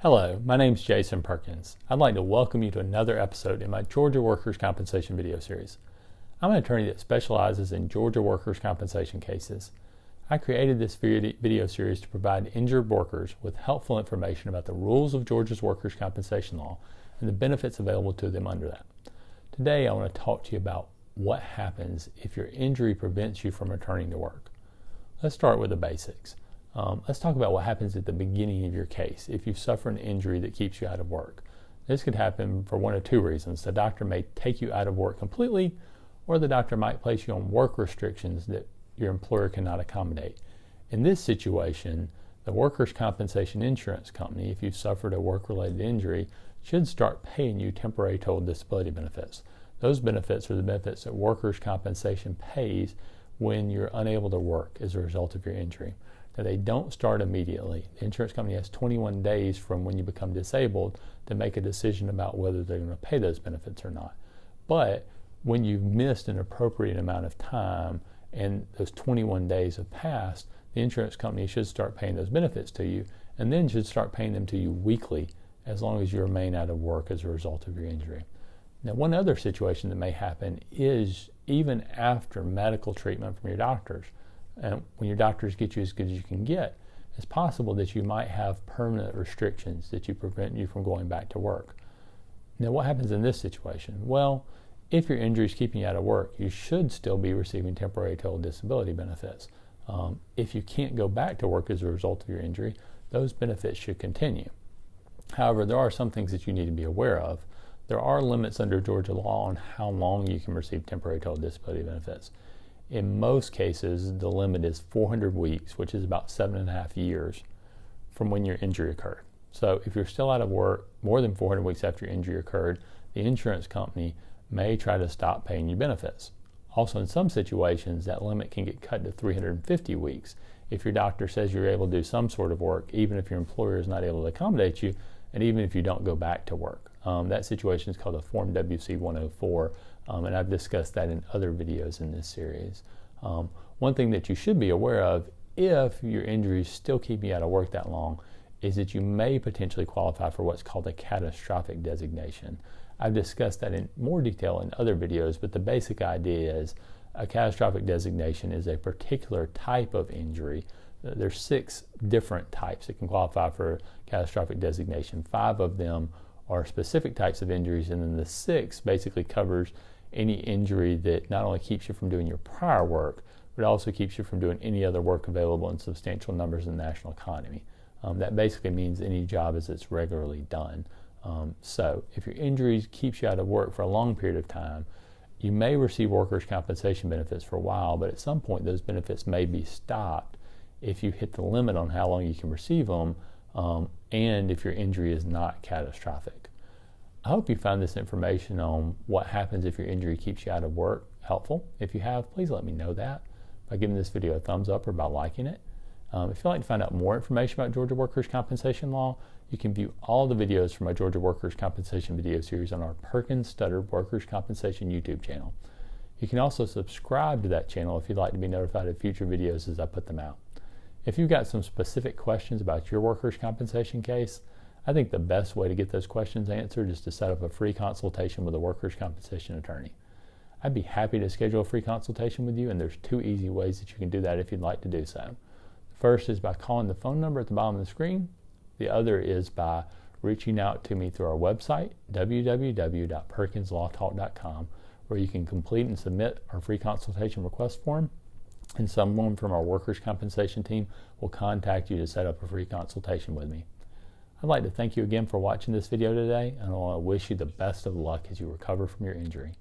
Hello, my name is Jason Perkins. I'd like to welcome you to another episode in my Georgia Workers' Compensation video series. I'm an attorney that specializes in Georgia workers' compensation cases. I created this video series to provide injured workers with helpful information about the rules of Georgia's workers' compensation law and the benefits available to them under that. Today I want to talk to you about what happens if your injury prevents you from returning to work. Let's start with the basics. Let's talk about what happens at the beginning of your case if you suffer an injury that keeps you out of work. This could happen for one of two reasons. The doctor may take you out of work completely, or the doctor might place you on work restrictions that your employer cannot accommodate. In this situation, the workers' compensation insurance company, if you've suffered a work-related injury, should start paying you temporary total disability benefits. Those benefits are the benefits that workers' compensation pays when you're unable to work as a result of your injury. Now, they don't start immediately. The insurance company has 21 days from when you become disabled to make a decision about whether they're going to pay those benefits or not. But when you've missed an appropriate amount of time and those 21 days have passed, the insurance company should start paying those benefits to you and then should start paying them to you weekly as long as you remain out of work as a result of your injury. Now, one other situation that may happen is even after medical treatment from your doctors. And when your doctors get you as good as you can get, it's possible that you might have permanent restrictions that prevent you from going back to work. Now, what happens in this situation? Well, if your injury is keeping you out of work, you should still be receiving temporary total disability benefits. If you can't go back to work as a result of your injury, those benefits should continue. However, there are some things that you need to be aware of. There are limits under Georgia law on how long you can receive temporary total disability benefits. In most cases, the limit is 400 weeks, which is about 7.5 years from when your injury occurred. So if you're still out of work more than 400 weeks after your injury occurred, the insurance company may try to stop paying you benefits. Also, in some situations, that limit can get cut to 350 weeks if your doctor says you're able to do some sort of work, even if your employer is not able to accommodate you, and even if you don't go back to work. That situation is called a Form WC 104, and I've discussed that in other videos in this series. One thing that you should be aware of if your injuries still keep you out of work that long is that you may potentially qualify for what's called a catastrophic designation. I've discussed that in more detail in other videos, but the basic idea is a catastrophic designation is a particular type of injury. There's 6 different types that can qualify for catastrophic designation. 5 of them are specific types of injuries, and then the 6th basically covers any injury that not only keeps you from doing your prior work, but also keeps you from doing any other work available in substantial numbers in the national economy. That basically means any job as it's regularly done. So if your injury keeps you out of work for a long period of time, you may receive workers' compensation benefits for a while, but at some point those benefits may be stopped if you hit the limit on how long you can receive them, and if your injury is not catastrophic. I hope you found this information on what happens if your injury keeps you out of work helpful. If you have, please let me know that by giving this video a thumbs up or by liking it. If you'd like to find out more information about Georgia workers' compensation law, you can view all the videos from my Georgia workers' compensation video series on our Perkins Studdard Workers' Compensation YouTube channel. You can also subscribe to that channel if you'd like to be notified of future videos as I put them out. If you've got some specific questions about your workers' compensation case, I think the best way to get those questions answered is to set up a free consultation with a workers' compensation attorney. I'd be happy to schedule a free consultation with you, and there's 2 easy ways that you can do that if you'd like to do so. The first is by calling the phone number at the bottom of the screen. The other is by reaching out to me through our website, www.perkinslawtalk.com, where you can complete and submit our free consultation request form, and someone from our workers' compensation team will contact you to set up a free consultation with me. I'd like to thank you again for watching this video today, and I want to wish you the best of luck as you recover from your injury.